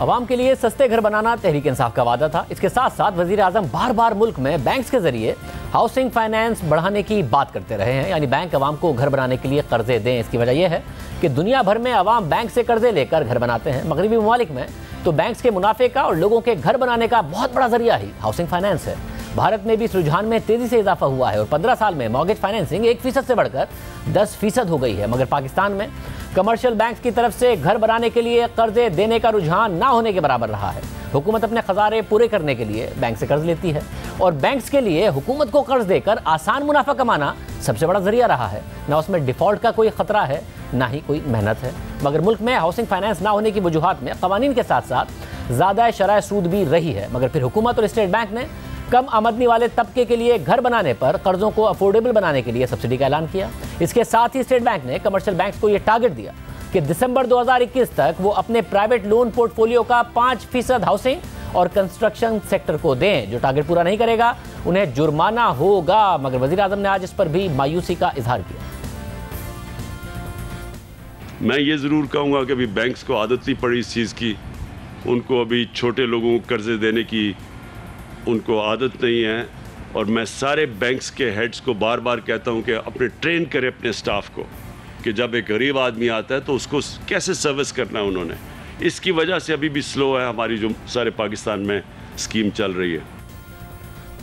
अवाम के लिए सस्ते घर बनाना तहरीक इंसाफ का वादा था। इसके साथ साथ वजीर आजम बार बार मुल्क में बैंक्स के जरिए हाउसिंग फाइनेंस बढ़ाने की बात करते रहे हैं, यानी बैंक अवाम को घर बनाने के लिए कर्जे दें। इसकी वजह यह है कि दुनिया भर में अवाम बैंक से कर्जे लेकर घर बनाते हैं। मगरबी ममालिक में तो बैंक्स के मुनाफे का और लोगों के घर बनाने का बहुत बड़ा जरिया ही हाउसिंग फाइनेंस है। भारत में भी इस रुझान में तेजी से इजाफा हुआ है और 15 साल में मॉर्गेज फाइनेंसिंग 1% से बढ़कर 10% हो गई है। मगर पाकिस्तान में कमर्शियल बैंक्स की तरफ से घर बनाने के लिए कर्जे देने का रुझान ना होने के बराबर रहा है। हुकूमत अपने खजाने पूरे करने के लिए बैंक से कर्ज लेती है और बैंक्स के लिए हुकूमत को कर्ज देकर आसान मुनाफा कमाना सबसे बड़ा जरिया रहा है। ना उसमें डिफॉल्ट का कोई खतरा है, ना ही कोई मेहनत है। मगर मुल्क में हाउसिंग फाइनेंस ना होने की वजूहात में कवानीन के साथ साथ ज़्यादा शरह सूद भी रही है। मगर फिर हुकूमत और स्टेट बैंक ने कम आमदनी वाले तबके के लिए घर बनाने पर कर्जों को अफोर्डेबल बनाने के लिए सब्सिडी का ऐलान किया। इसके साथ ही स्टेट बैंक ने कमर्शियल बैंक्स को यह टारगेट दिया कि दिसंबर 2021 तक वो अपने प्राइवेट लोन पोर्टफोलियो का 5% हाउसिंग और कंस्ट्रक्शन सेक्टर को दें। जो टारगेट पूरा नहीं करेगा उन्हें जुर्माना होगा। मगर वजीर आजम ने आज इस पर भी मायूसी का इजहार किया। मैं ये ज़रूर कहूँगा कि अभी बैंक्स को आदत नहीं पड़ी इस चीज़ की, उनको अभी छोटे लोगों को कर्जे देने की उनको आदत नहीं है। और मैं सारे बैंक्स के हेड्स को बार बार कहता हूँ कि अपने ट्रेन करें अपने स्टाफ को कि जब एक गरीब आदमी आता है तो उसको कैसे सर्विस करना है उन्होंने। इसकी वजह से अभी भी स्लो है हमारी जो सारे पाकिस्तान में स्कीम चल रही है।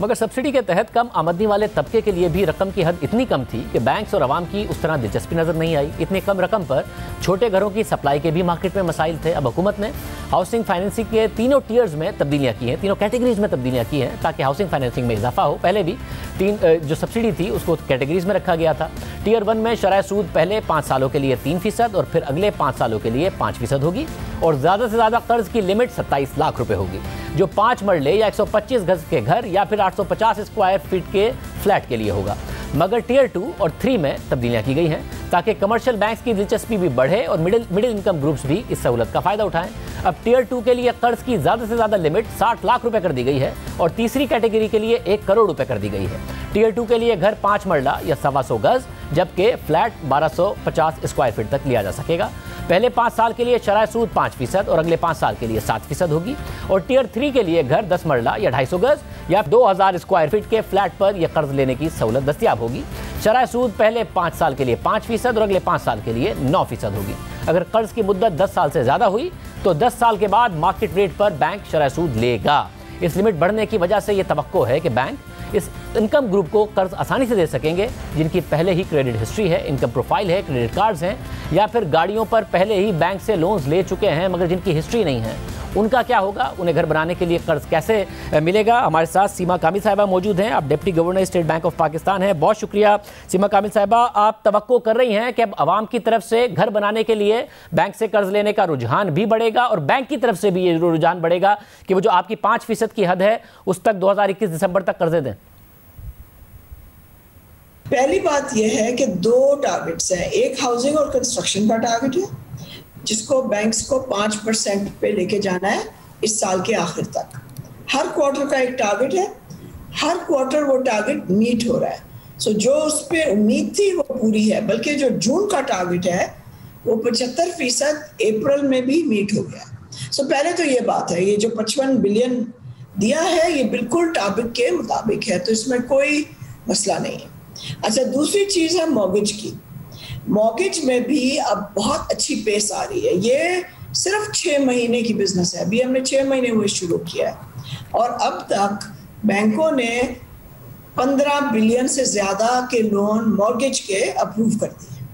मगर सब्सिडी के तहत कम आमदनी वाले तबके के लिए भी रकम की हद इतनी कम थी कि बैंक्स और आवाम की उस तरह दिलचस्पी नजर नहीं आई। इतनी कम रकम पर छोटे घरों की सप्लाई के भी मार्केट में मसाइल थे। अब हुकूमत ने हाउसिंग फाइनेंसिंग के तीनों टियर्स में तब्दीलियां की हैं, तीनों कैटेगरीज में तब्दीलियां की हैं ताकि हाउसिंग फाइनेंसिंग में इजाफा हो। पहले भी जो सब्सिडी थी उसको कैटेगरीज में रखा गया था। टियर 1 में शरह सूद पहले 5 सालों के लिए 3% और फिर अगले 5 सालों के लिए 5% होगी और ज़्यादा से ज़्यादा कर्ज की लिमिट 27 लाख रुपए होगी, जो 5 मरले या 125 गज के घर या फिर 850 स्क्वायर फीट के फ्लैट के लिए होगा। मगर टियर 2 और 3 में तब्दीलियां की गई हैं ताकि कमर्शियल बैंक्स की दिलचस्पी भी बढ़े और मिडिल इनकम ग्रुप्स भी इस सहूलत का फायदा उठाएं। अब टियर 2 के लिए कर्ज की ज़्यादा से ज़्यादा लिमिट 60 लाख रुपए कर दी गई है और तीसरी कैटेगरी के लिए 1 करोड़ रुपए कर दी गई है। टियर 2 के लिए घर 5 मरला या 125 गज जबकि फ्लैट 1250 स्क्वायर फीट तक लिया जा सकेगा। पहले 5 साल के लिए शरह सूद 5% और अगले 5 साल के लिए 7% होगी और टियर 3 के लिए घर 10 मरला या 250 गज या 2000 स्क्वायर फीट के फ्लैट पर यह कर्ज लेने की सहूलत दस्तियाब होगी। शरह सूद पहले 5 साल के लिए 5% और अगले 5 साल के लिए 9% होगी। अगर कर्ज की मुद्दत 10 साल से ज़्यादा हुई तो 10 साल के बाद मार्केट रेट पर बैंक शरह सूद लेगा। इस लिमिट बढ़ने की वजह से यह तवक्को है कि बैंक इस इनकम ग्रुप को कर्ज आसानी से दे सकेंगे जिनकी पहले ही क्रेडिट हिस्ट्री है, इनकम प्रोफाइल है, क्रेडिट कार्ड्स हैं या फिर गाड़ियों पर पहले ही बैंक से लोन्स ले चुके हैं मगर जिनकी हिस्ट्री नहीं है। उनका क्या होगा? उन्हें घर बनाने के लिए कर्ज कैसे मिलेगा? हमारे साथ सीमा कामिल साहिबा मौजूद हैं। आप deputy governor state bank of Pakistan हैं। बहुत शुक्रिया सीमा कामिल साहिबा। आप तवक्को कर रही हैं कि अब आवाम की तरफ से घर बनाने के लिए बैंक से कर्ज लेने का रुझान भी बढ़ेगा और बैंक की तरफ से भी ये रुझान बढ़ेगा कि वो जो आपकी 5% की हद है उस तक 2021 दिसंबर तक कर्जे दें। पहली बात यह है कि 2 टारगेट्स हैं, एक हाउसिंग और कंस्ट्रक्शन का टारगेट है जिसको बैंक्स को 5% पे लेके जाना है इस साल के आखिर तक। हर क्वार्टर का एक टारगेट है, हर क्वार्टर वो टारगेट मीट हो रहा है। सो जो उस पर उम्मीद थी वो पूरी है, बल्कि जो जून का टारगेट है वो 75% अप्रैल में भी मीट हो गया। सो पहले तो ये बात है, ये जो 55 बिलियन दिया है ये बिल्कुल टारगेट के मुताबिक है, तो इसमें कोई मसला नहीं है। अच्छा, दूसरी चीज़ है मॉर्गेज की। मॉर्गेज में भी अब बहुत अच्छी पेस आ रही है। ये सिर्फ 6 महीने की बिजनेस है, अभी हमने 6 महीने हुए शुरू किया है और अब तक बैंकों ने 15 बिलियन से ज़्यादा के लोन मॉर्गेज के अप्रूव कर दिए।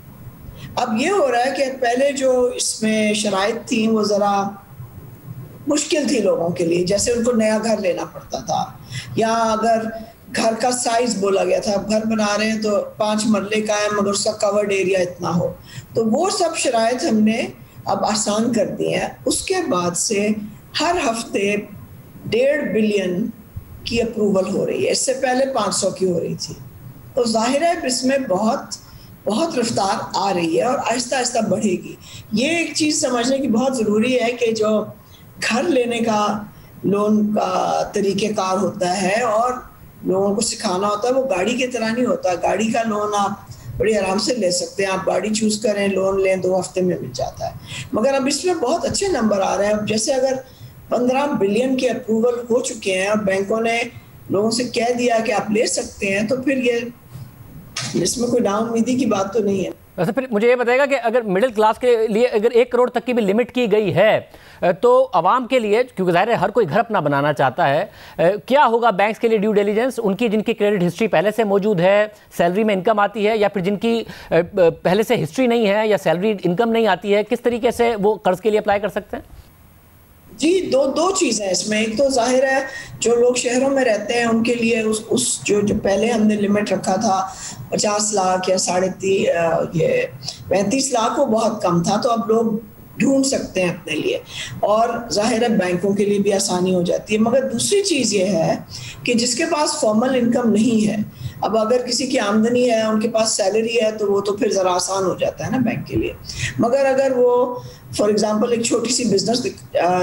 अब ये हो रहा है कि पहले जो इसमें शराइत थी वो ज़रा मुश्किल थी लोगों के लिए, जैसे उनको नया घर लेना पड़ता था या अगर घर का साइज बोला गया था, घर बना रहे हैं तो 5 मरले का है मगर उसका कवर्ड एरिया इतना हो, तो वो सब शराइत हमने अब आसान कर दी हैं। उसके बाद से हर हफ्ते 1.5 बिलियन की अप्रूवल हो रही है, इससे पहले 500 की हो रही थी। तो जाहिर है इसमें बहुत रफ्तार आ रही है और आहिस्ता आहिस्ता बढ़ेगी। ये एक चीज़ समझने की बहुत ज़रूरी है कि जो घर लेने का लोन का तरीक़ेकार होता है और लोगों को सिखाना होता है, वो गाड़ी की तरह नहीं होता। गाड़ी का लोन आप बड़ी आराम से ले सकते हैं। आप गाड़ी चूज करें, लोन लें, 2 हफ्ते में मिल जाता है। मगर अब इसमें बहुत अच्छे नंबर आ रहे हैं। अब जैसे अगर 15 बिलियन के अप्रूवल हो चुके हैं और बैंकों ने लोगों से कह दिया कि आप ले सकते हैं, तो फिर ये इसमें कोई नाउम्मीदी की बात तो नहीं है। वैसे फिर मुझे ये बताएगा कि अगर मिडिल क्लास के लिए अगर 1 करोड़ तक की भी लिमिट की गई है तो आवाम के लिए, क्योंकि ज़ाहिर है हर कोई घर अपना बनाना चाहता है, क्या होगा बैंक्स के लिए ड्यू डिलिजेंस? उनकी जिनकी क्रेडिट हिस्ट्री पहले से मौजूद है, सैलरी में इनकम आती है, या फिर जिनकी पहले से हिस्ट्री नहीं है या सैलरी इनकम नहीं आती है, किस तरीके से वो कर्ज के लिए अप्लाई कर सकते हैं? जी, दो चीज़ें हैं इसमें। एक तो जाहिर है जो लोग शहरों में रहते हैं उनके लिए उस जो पहले हमने लिमिट रखा था 50 लाख या 35 लाख, वो बहुत कम था, तो अब लोग ढूंढ सकते हैं अपने लिए, और जाहिर है बैंकों के लिए भी आसानी हो जाती है। मगर दूसरी चीज़ ये है कि जिसके पास फॉर्मल इनकम नहीं है, अब अगर किसी की आमदनी है, उनके पास सैलरी है, तो वो तो फिर ज़रा आसान हो जाता है ना बैंक के लिए। मगर अगर वो फॉर एग्जांपल एक छोटी सी बिजनेस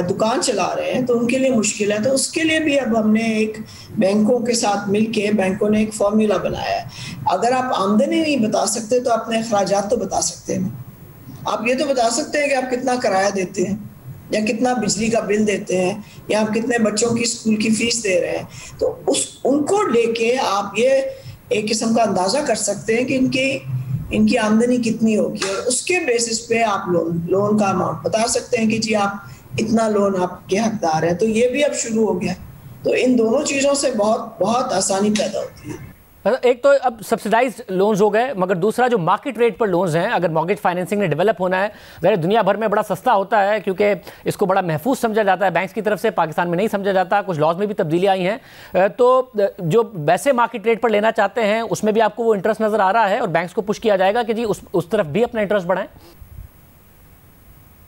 दुकान चला रहे हैं तो उनके लिए मुश्किल है। तो उसके लिए भी अब हमने एक बैंकों के साथ मिलके बैंकों ने एक फॉर्मूला बनाया है। अगर आप आमदनी नहीं बता सकते तो अपने अखराजात तो बता सकते हैं। आप ये तो बता सकते हैं कि आप कितना किराया देते हैं, या कितना बिजली का बिल देते हैं, या आप कितने बच्चों की स्कूल की फीस दे रहे हैं। तो उनको लेके आप ये एक किस्म का अंदाजा कर सकते हैं कि इनकी आमदनी कितनी होगी, और उसके बेसिस पे आप लोन का अमाउंट बता सकते हैं कि जी आप इतना लोन आपके हकदार हैं। तो ये भी अब शुरू हो गया। तो इन दोनों चीज़ों से बहुत बहुत आसानी पैदा होती है। एक तो अब सब्सिडाइज्ड लोन्स हो गए, मगर दूसरा जो मार्केट रेट पर लोन्स हैं, अगर मॉर्गेज फाइनेंसिंग ने डेवलप होना है, ज़रा दुनिया भर में बड़ा सस्ता होता है क्योंकि इसको बड़ा महफूज समझा जाता है बैंक्स की तरफ से, पाकिस्तान में नहीं समझा जाता। कुछ लॉज में भी तब्दीली आई हैं, तो जो वैसे मार्केट रेट पर लेना चाहते हैं उसमें भी आपको वो इंटरेस्ट नज़र आ रहा है और बैंक्स को पुश किया जाएगा कि जी उस तरफ भी अपना इंटरेस्ट बढ़ाएं?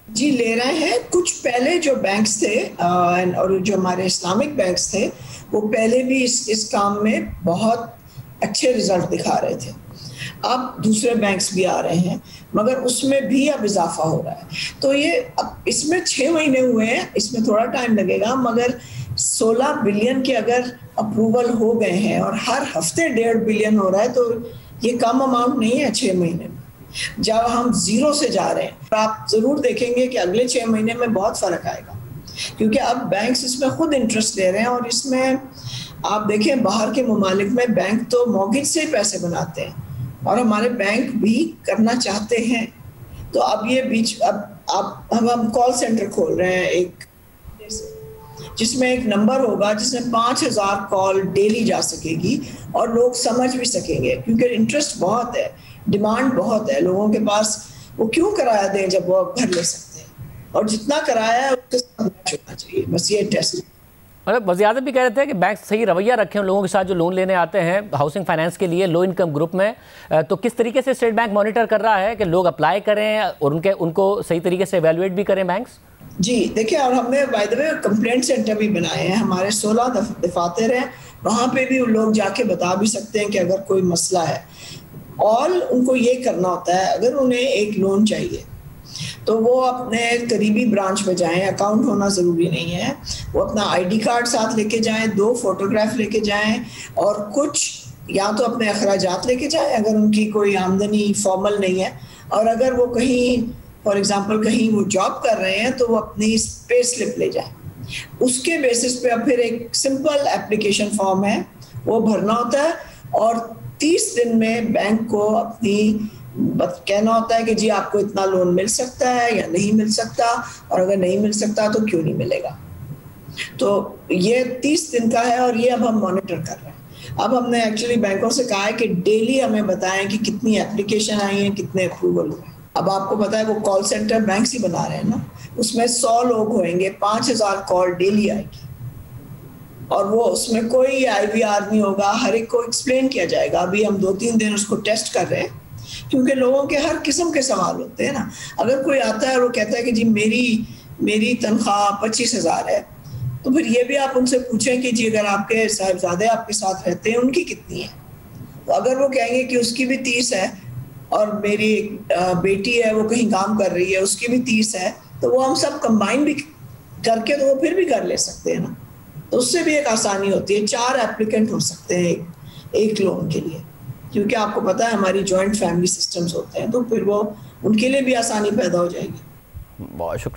जी, ले रहे हैं। कुछ पहले जो बैंक्स थे और जो हमारे इस्लामिक बैंक्स थे, वो पहले भी इस काम में बहुत अच्छे रिजल्ट दिखा रहे थे। अब दूसरे बैंक्स भी आ रहे हैं, मगर उसमें भी अब इजाफा हो रहा है। तो ये अब इसमें 6 महीने हुए हैं, इसमें थोड़ा टाइम लगेगा, मगर 16 बिलियन के अगर अप्रूवल हो गए हैं और हर हफ्ते 1.5 बिलियन हो रहा है, तो ये कम अमाउंट नहीं है 6 महीने में, जब हम जीरो से जा रहे हैं। आप जरूर देखेंगे कि अगले 6 महीने में बहुत फर्क आएगा, क्योंकि अब बैंक्स इसमें खुद इंटरेस्ट ले रहे हैं। और इसमें आप देखें, बाहर के ममालिक में बैंक तो मॉर्गेज से ही पैसे बनाते हैं, और हमारे बैंक भी करना चाहते हैं। तो अब ये अब हम कॉल सेंटर खोल रहे हैं एक, जिसमें एक नंबर होगा जिसमें 5000 कॉल डेली जा सकेगी, और लोग समझ भी सकेंगे, क्योंकि इंटरेस्ट बहुत है, डिमांड बहुत है लोगों के पास। वो क्यों किराया दें जब वो घर ले सकते हैं, और जितना किराया है उसके साथ मैच होना चाहिए। बस ये टेस्ट। वज़ीर आज़म भी कह रहे थे कि बैंक सही रवैया रखें उन लोगों के साथ जो लोन लेने आते हैं हाउसिंग फाइनेंस के लिए लो इनकम ग्रुप में। तो किस तरीके से स्टेट बैंक मॉनिटर कर रहा है कि लोग अप्लाई करें और उनको सही तरीके से एवेलुएट भी करें बैंक्स? जी देखिए, और हमने by the way complaint centre भी बनाए हैं, हमारे 16 दफातर हैं, वहाँ पे भी लोग जाके बता भी सकते हैं कि अगर कोई मसला है। और उनको ये करना होता है, अगर उन्हें एक लोन चाहिए तो वो अपने करीबी ब्रांच में जाएं। अकाउंट होना ज़रूरी नहीं है, वो अपना आईडी कार्ड साथ लेके जाएं, 2 फोटोग्राफ लेके जाएं, और कुछ या तो अपने अखराजात लेके जाएं अगर उनकी कोई आमदनी फॉर्मल नहीं है, और अगर वो कहीं फॉर एग्जांपल कहीं वो जॉब कर रहे हैं तो वो अपनी पे स्लिप ले जाएं। उसके बेसिस पे अब फिर एक सिंपल एप्लीकेशन फॉर्म है, वो भरना होता है, और 30 दिन में बैंक को अपनी कहना होता है कि जी आपको इतना लोन मिल सकता है या नहीं मिल सकता, और अगर नहीं मिल सकता तो क्यों नहीं मिलेगा। तो ये 30 दिन का है, और ये अब हम मॉनिटर कर रहे हैं। अब हमने एक्चुअली बैंकों से कहा है कि डेली हमें बताएं कि कितनी एप्लीकेशन आई हैं, कितने अप्रूवल हुए। अब आपको पता है वो कॉल सेंटर बैंक्स ही बना रहे हैं ना, उसमें 100 लोग होंगे, 5000 कॉल डेली आएगी, और वो उसमें कोई IVR नहीं होगा, हर एक को एक्सप्लेन किया जाएगा। अभी हम 2-3 दिन उसको टेस्ट कर रहे हैं, क्योंकि लोगों के हर किस्म के सवाल होते हैं ना। अगर कोई आता है और वो कहता है कि जी मेरी तनख्वाह 25,000 है, तो फिर ये भी आप उनसे पूछें कि जी अगर आपके साहिबजादे आपके साथ रहते हैं उनकी कितनी है। तो अगर वो कहेंगे कि उसकी भी 30 है, और मेरी बेटी है वो कहीं काम कर रही है उसकी भी 30 है, तो वो हम सब कंबाइन भी करके तो वो फिर भी कर ले सकते हैं ना। तो उससे भी एक आसानी होती है। 4 एप्लीकेंट हो सकते हैं एक लोन के लिए। क्योंकि आपको पता है हमारी जॉइंट फैमिली सिस्टम्स होते हैं, तो फिर वो उनके लिए भी आसानी पैदा हो जाएगी। बहुत शुक्रिया।